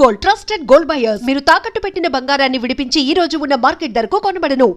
Gold, trusted gold buyers. మీరు తాకట్టు పెట్టిన బంగారాన్ని విడిపించి ఈ రోజు ఉన్న మార్కెట్ ధరకు కొనబడను.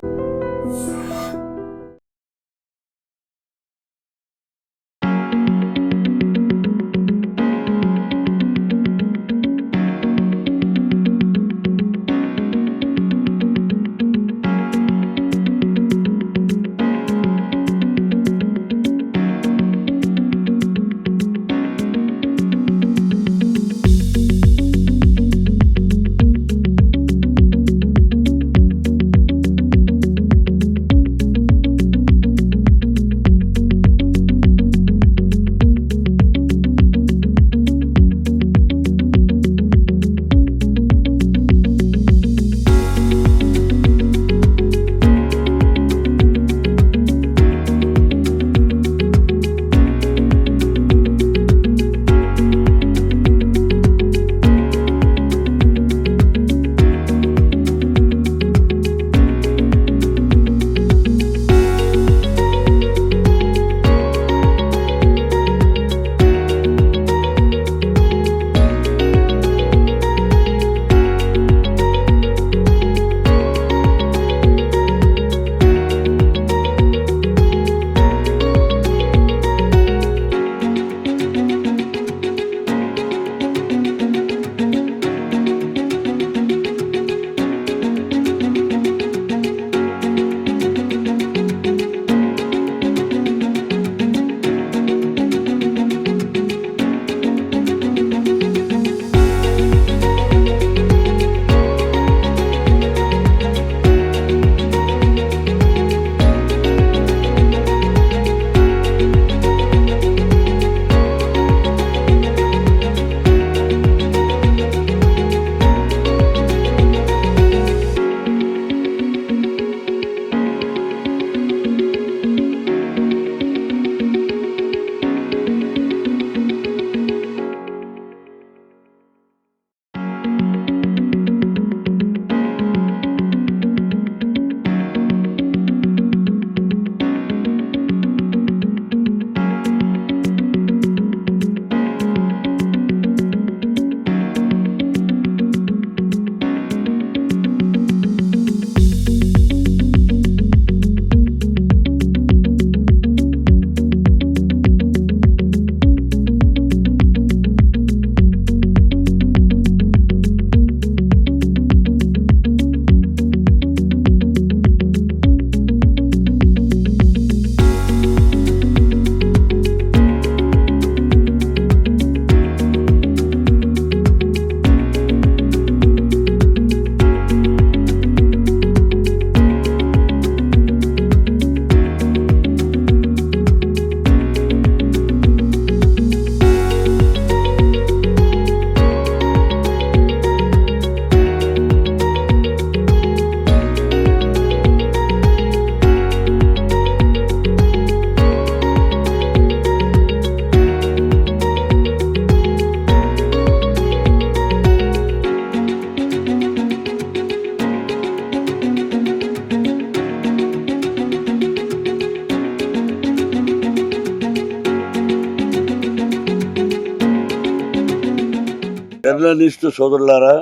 జర్నలిస్టు సోదరులారా,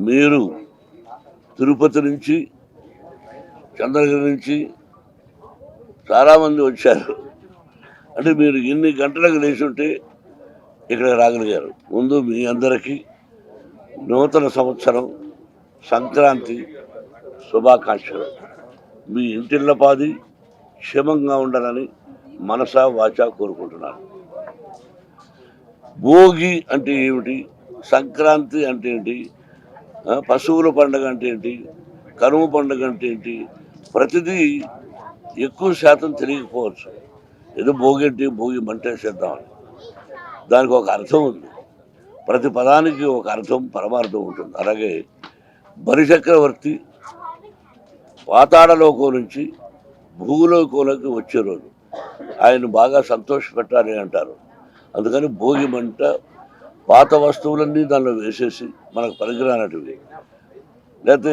మీరు తిరుపతి నుంచి చంద్రగిరి నుంచి చాలామంది వచ్చారు. అంటే మీరు ఇన్ని గంటలకు లేచి ఉంటే ఇక్కడ రాగలిగారు. ముందు మీ అందరికీ నూతన సంవత్సరం సంక్రాంతి శుభాకాంక్షలు. మీ ఇంటిల్లపాది క్షేమంగా ఉండాలని మనసా వాచా కోరుకుంటున్నాను. భోగి అంటే ఏమిటి, సంక్రాంతి అంటే ఏంటి, పశువుల పండుగ అంటే ఏంటి, కనుమ పండుగ అంటే ఏంటి, ప్రతిదీ ఎక్కువ శాతం తెలియకపోవచ్చు. ఏదో భోగి అంటే భోగి మంట చేద్దామని, దానికి ఒక అర్థం ఉంది. ప్రతి పదానికి ఒక అర్థం పరమార్థం ఉంటుంది. అలాగే బలిచక్రవర్తి పాతాళలోకం నుంచి భూలోకంలోకి వచ్చే రోజు ఆయన బాగా సంతోషపెట్టాలి అంటారు. అందుకని భోగి మంట పాత వస్తువులన్నీ దానిలో వేసేసి మనకు పనికిరానటివి, లేకపోతే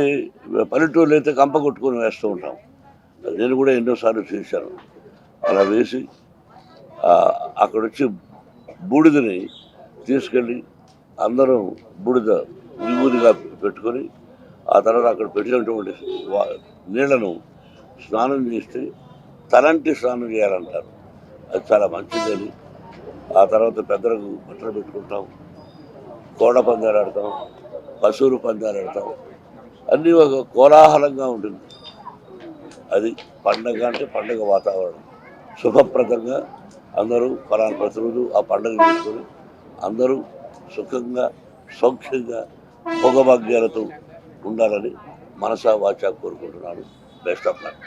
పల్లెటూరులో అయితే కంప కొట్టుకొని వేస్తూ ఉంటాం. నేను కూడా ఎన్నోసార్లు చేశాను. అలా వేసి అక్కడ వచ్చి బూడిదని తీసుకెళ్ళి అందరం బూడిద విభూదిగా పెట్టుకొని ఆ తర్వాత అక్కడ పెట్టినటువంటి నీళ్లను స్నానం చేస్తే తలంటి స్నానం చేయాలంటారు. అది చాలా మంచిదని. ఆ తర్వాత పెద్దలకు బట్టలు పెట్టుకుంటాం, కోడ పందాలు ఆడతాం, పశువులు పందాలు ఆడతాం. అన్నీ ఒక కోలాహలంగా ఉంటుంది. అది పండగ అంటే పండగ వాతావరణం శుభప్రదంగా అందరూ ఫలానా ప్రతిరోజు ఆ పండుగ చేసుకొని అందరూ సుఖంగా సౌఖ్యంగా భోగభాగ్యాలతో ఉండాలని మనసా వాచా కోరుకుంటున్నాను. Best of luck.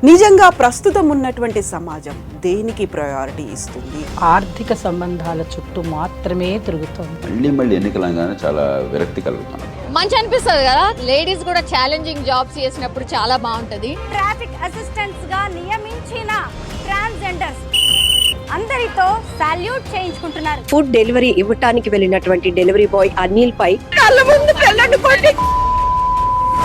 నిజంగా ప్రస్తుతం ఉన్నటువంటి సమాజం దేనికి ప్రయారిటీ ఇస్తుంది? ఆర్థిక సంబంధాల చుట్టూ మాత్రమే తిరుగుతోంది. మళ్ళీ ఎన్నికలంగానే చాలా విరక్తి కలుగుతున్నాం. మంచి అనిపిస్తుంది కదా, లేడీస్ కూడా ఛాలెంజింగ్ జాబ్స్ చేసినప్పుడు చాలా బాగుంటది. ట్రాఫిక్ అసిస్టెంట్స్ గా నియమించిన ట్రాన్స్జెండర్స్ అందరితో సాల్యూట్ చేయించుకుంటున్నారు. ఫుడ్ డెలివరీ ఇవ్వటానికి వెళ్ళినటువంటి డెలివరీ బాయ్ అనిల్ పై కళ్ళ ముందు పెళ్ళండి